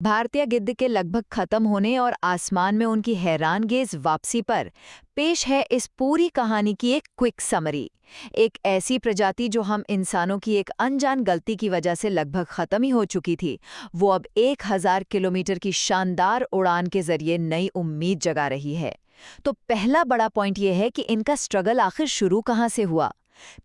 भारतीय गिद्ध के लगभग खत्म होने और आसमान में उनकी हैरानगेज वापसी पर पेश है इस पूरी कहानी की एक क्विक समरी। एक ऐसी प्रजाति जो हम इंसानों की एक अनजान गलती की वजह से लगभग खत्म ही हो चुकी थी, वो अब 1000 किलोमीटर की शानदार उड़ान के जरिए नई उम्मीद जगा रही है। तो पहला बड़ा पॉइंट ये है कि इनका स्ट्रगल आखिर शुरू कहाँ से हुआ।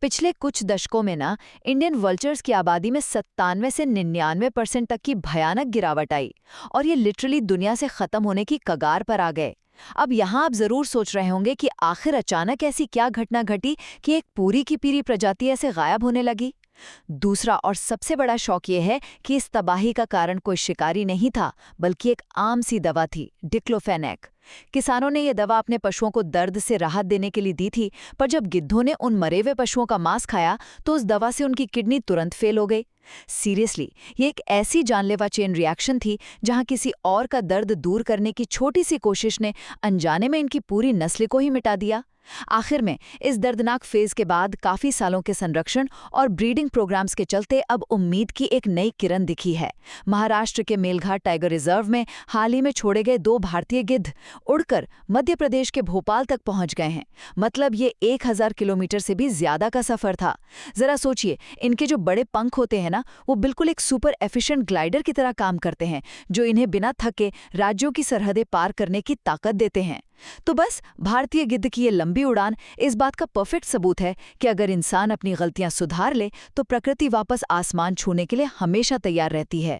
पिछले कुछ दशकों में ना इंडियन वल्चर्स की आबादी में 97 से 99% तक की भयानक गिरावट आई और ये लिटरली दुनिया से खत्म होने की कगार पर आ गए। अब यहाँ आप जरूर सोच रहे होंगे कि आखिर अचानक ऐसी क्या घटना घटी कि एक पूरी की पूरी प्रजाति ऐसे गायब होने लगी। दूसरा और सबसे बड़ा शौक ये है कि इस तबाही का कारण कोई शिकारी नहीं था, बल्कि एक आम सी दवा थी, डिक्लोफेनेक। किसानों ने यह दवा अपने पशुओं को दर्द से राहत देने के लिए दी थी, पर जब गिद्धों ने उन मरे हुए पशुओं का मांस खाया तो उस दवा से उनकी किडनी तुरंत फेल हो गई। सीरियसली, ये एक ऐसी जानलेवा चेन रिएक्शन थी जहां किसी और का दर्द दूर करने की छोटी सी कोशिश ने अनजाने में इनकी पूरी नस्ल को ही मिटा दिया। आखिर में इस दर्दनाक फेज के बाद काफी सालों के संरक्षण और ब्रीडिंग प्रोग्राम्स के चलते अब उम्मीद की एक नई किरण दिखी है। महाराष्ट्र के मेलघाट टाइगर रिजर्व में हाल ही में छोड़े गए 2 भारतीय गिद्ध उड़कर मध्य प्रदेश के भोपाल तक पहुंच गए हैं। मतलब ये 1000 किलोमीटर से भी ज्यादा का सफर था। जरा सोचिए, इनके जो बड़े पंख होते हैं ना, वो बिल्कुल एक सुपर एफिशिएंट ग्लाइडर की तरह काम करते हैं, जो इन्हें बिना थके राज्यों की सरहदें पार करने की ताकत देते हैं। तो बस भारतीय गिद्ध की ये लंबी उड़ान इस बात का परफेक्ट सबूत है कि अगर इंसान अपनी गलतियां सुधार ले तो प्रकृति वापस आसमान छूने के लिए हमेशा तैयार रहती है।